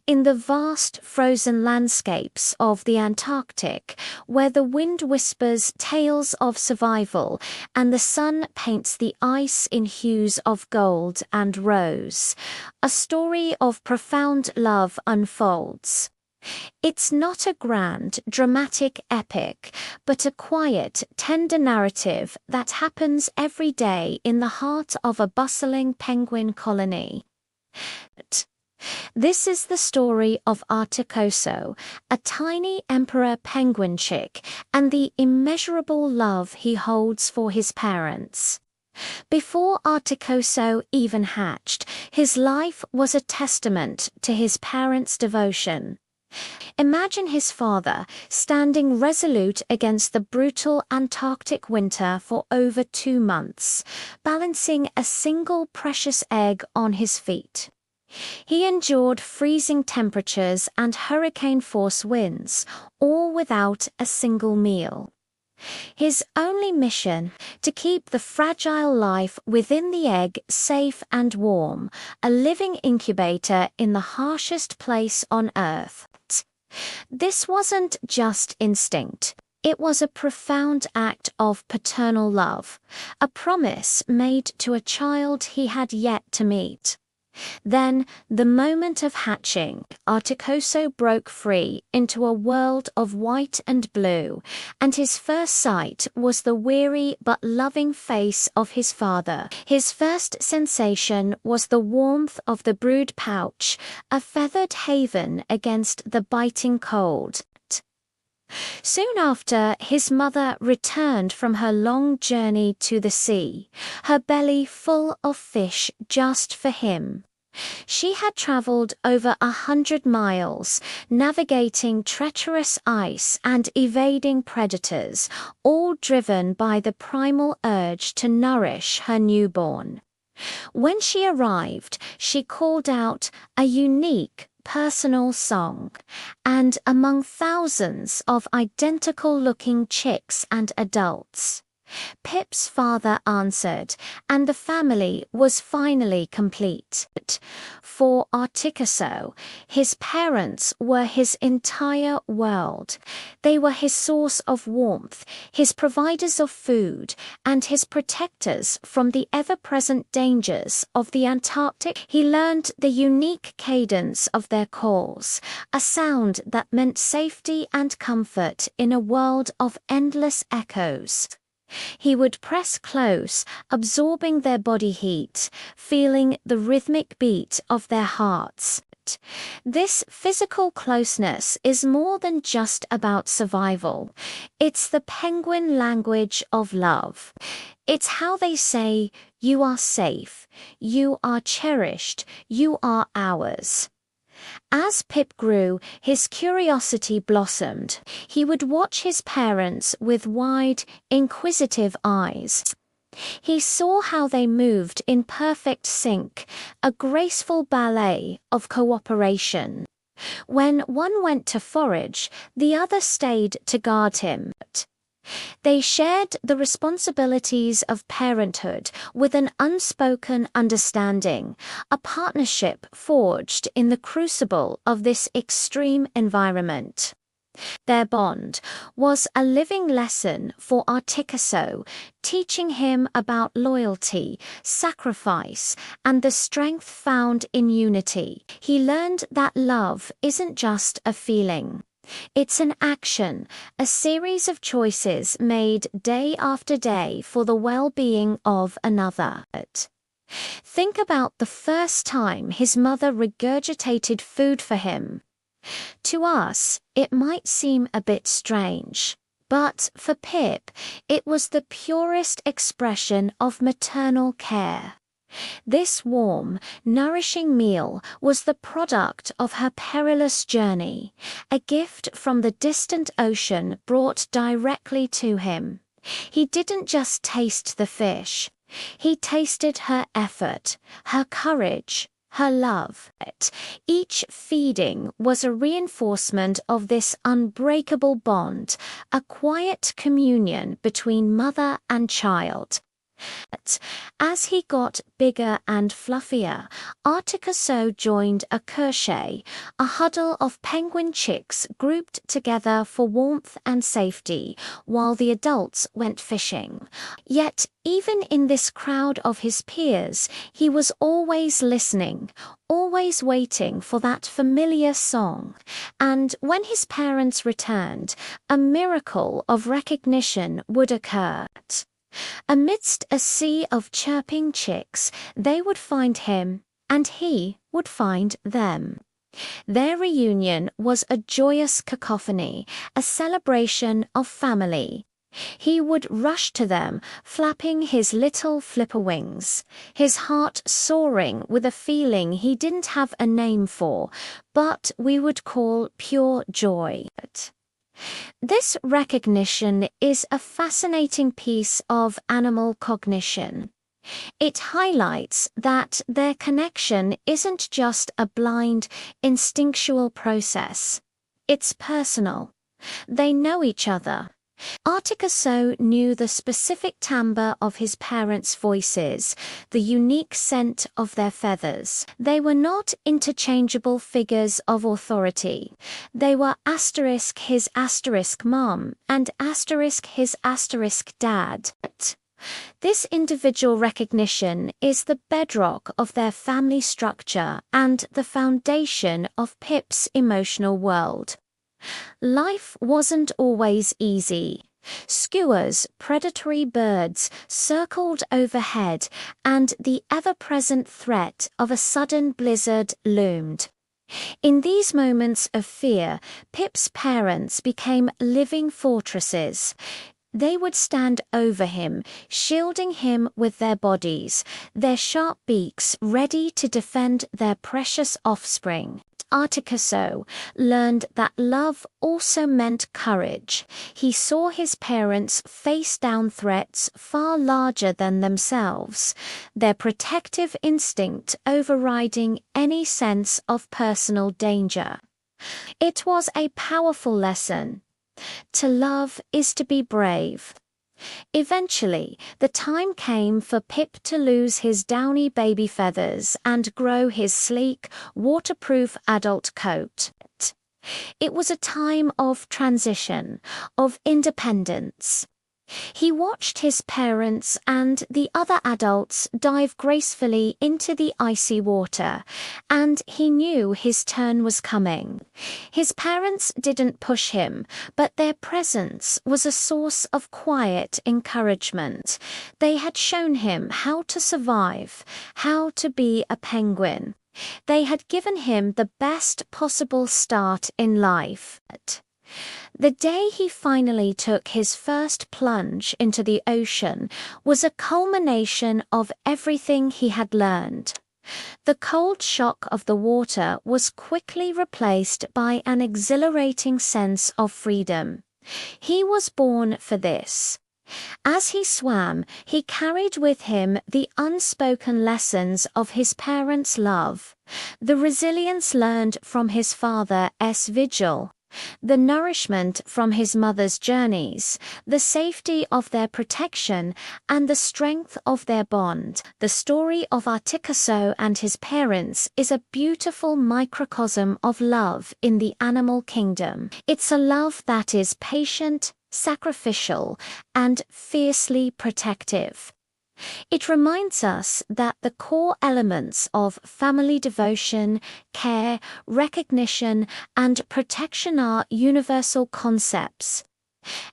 In the vast frozen landscapes of the Antarctic, where the wind whispers tales of survival and the sun paints the ice in hues of gold and rose, a story of profound love unfolds. It's not a grand, dramatic epic, but a quiet, tender narrative that happens every day in the heart of a bustling penguin colony. This is the story of Articoso, a tiny emperor penguin chick, and the immeasurable love he holds for his parents. Before Articoso even hatched, his life was a testament to his parents' devotion. Imagine his father standing resolute against the brutal Antarctic winter for over 2 months, balancing a single precious egg on his feet. He endured freezing temperatures and hurricane-force winds, all without a single meal. His only mission, to keep the fragile life within the egg safe and warm, a living incubator in the harshest place on Earth. This wasn't just instinct. It was a profound act of paternal love, a promise made to a child he had yet to meet. Then, the moment of hatching, Articoso broke free into a world of white and blue, and his first sight was the weary but loving face of his father. His first sensation was the warmth of the brood pouch, a feathered haven against the biting cold. Soon after, his mother returned from her long journey to the sea, her belly full of fish just for him. She had traveled over 100 miles, navigating treacherous ice and evading predators, all driven by the primal urge to nourish her newborn. When she arrived, she called out a unique, personal song, and among thousands of identical-looking chicks and adults, Pip's father answered, and the family was finally complete. For Articoso, his parents were his entire world. They were his source of warmth, his providers of food, and his protectors from the ever-present dangers of the Antarctic. He learned the unique cadence of their calls, a sound that meant safety and comfort in a world of endless echoes. He would press close, absorbing their body heat, feeling the rhythmic beat of their hearts. This physical closeness is more than just about survival. It's the penguin language of love. It's how they say, "You are safe, you are cherished, you are ours." As Pip grew, his curiosity blossomed. He would watch his parents with wide, inquisitive eyes. He saw how they moved in perfect sync, a graceful ballet of cooperation. When one went to forage, the other stayed to guard him. They shared the responsibilities of parenthood with an unspoken understanding, a partnership forged in the crucible of this extreme environment. Their bond was a living lesson for Articoso, teaching him about loyalty, sacrifice, and the strength found in unity. He learned that love isn't just a feeling. It's an action, a series of choices made day after day for the well-being of another. Think about the first time his mother regurgitated food for him. To us, it might seem a bit strange, but for Pip, it was the purest expression of maternal care. This warm, nourishing meal was the product of her perilous journey, a gift from the distant ocean brought directly to him. He didn't just taste the fish. He tasted her effort, her courage, her love. Each feeding was a reinforcement of this unbreakable bond, a quiet communion between mother and child. As he got bigger and fluffier, Articuno joined a curche, a huddle of penguin chicks grouped together for warmth and safety, while the adults went fishing. Yet, even in this crowd of his peers, he was always listening, always waiting for that familiar song. And when his parents returned, a miracle of recognition would occur. Amidst a sea of chirping chicks, they would find him, and he would find them. Their reunion was a joyous cacophony, a celebration of family. He would rush to them, flapping his little flipper wings, his heart soaring with a feeling he didn't have a name for, but we would call pure joy. This recognition is a fascinating piece of animal cognition. It highlights that their connection isn't just a blind, instinctual process. It's personal. They know each other. Articuno knew the specific timbre of his parents' voices, the unique scent of their feathers. They were not interchangeable figures of authority. They were asterisk his asterisk mom and asterisk his asterisk dad. This individual recognition is the bedrock of their family structure and the foundation of Pip's emotional world. Life wasn't always easy. Skuas, predatory birds, circled overhead, and the ever-present threat of a sudden blizzard loomed. In these moments of fear, Pip's parents became living fortresses. They would stand over him, shielding him with their bodies, their sharp beaks ready to defend their precious offspring. Articuno learned that love also meant courage. He saw his parents face down threats far larger than themselves, their protective instinct overriding any sense of personal danger. It was a powerful lesson. To love is to be brave. Eventually, the time came for Pip to lose his downy baby feathers and grow his sleek, waterproof adult coat. It was a time of transition, of independence. He watched his parents and the other adults dive gracefully into the icy water, and he knew his turn was coming. His parents didn't push him, but their presence was a source of quiet encouragement. They had shown him how to survive, how to be a penguin. They had given him the best possible start in life. The day he finally took his first plunge into the ocean was a culmination of everything he had learned. The cold shock of the water was quickly replaced by an exhilarating sense of freedom. He was born for this. As he swam, he carried with him the unspoken lessons of his parents' love, the resilience learned from his father's vigil, the nourishment from his mother's journeys, the safety of their protection, and the strength of their bond. The story of Articuno and his parents is a beautiful microcosm of love in the animal kingdom. It's a love that is patient, sacrificial, and fiercely protective. It reminds us that the core elements of family devotion, care, recognition, and protection are universal concepts,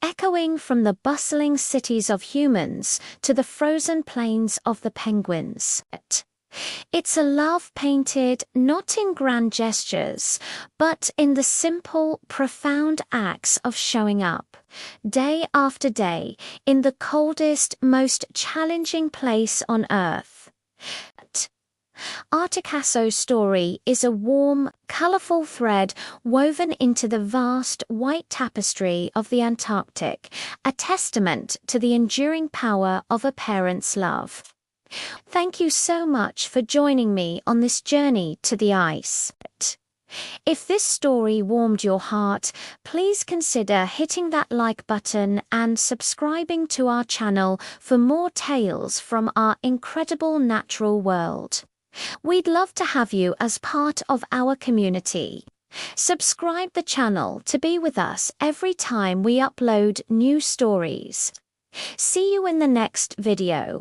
echoing from the bustling cities of humans to the frozen plains of the penguins. It's a love painted not in grand gestures, but in the simple, profound acts of showing up, day after day, in the coldest, most challenging place on Earth. Articuno's story is a warm, colorful thread woven into the vast white tapestry of the Antarctic, a testament to the enduring power of a parent's love. Thank you so much for joining me on this journey to the ice. If this story warmed your heart, please consider hitting that like button and subscribing to our channel for more tales from our incredible natural world. We'd love to have you as part of our community. Subscribe the channel to be with us every time we upload new stories. See you in the next video.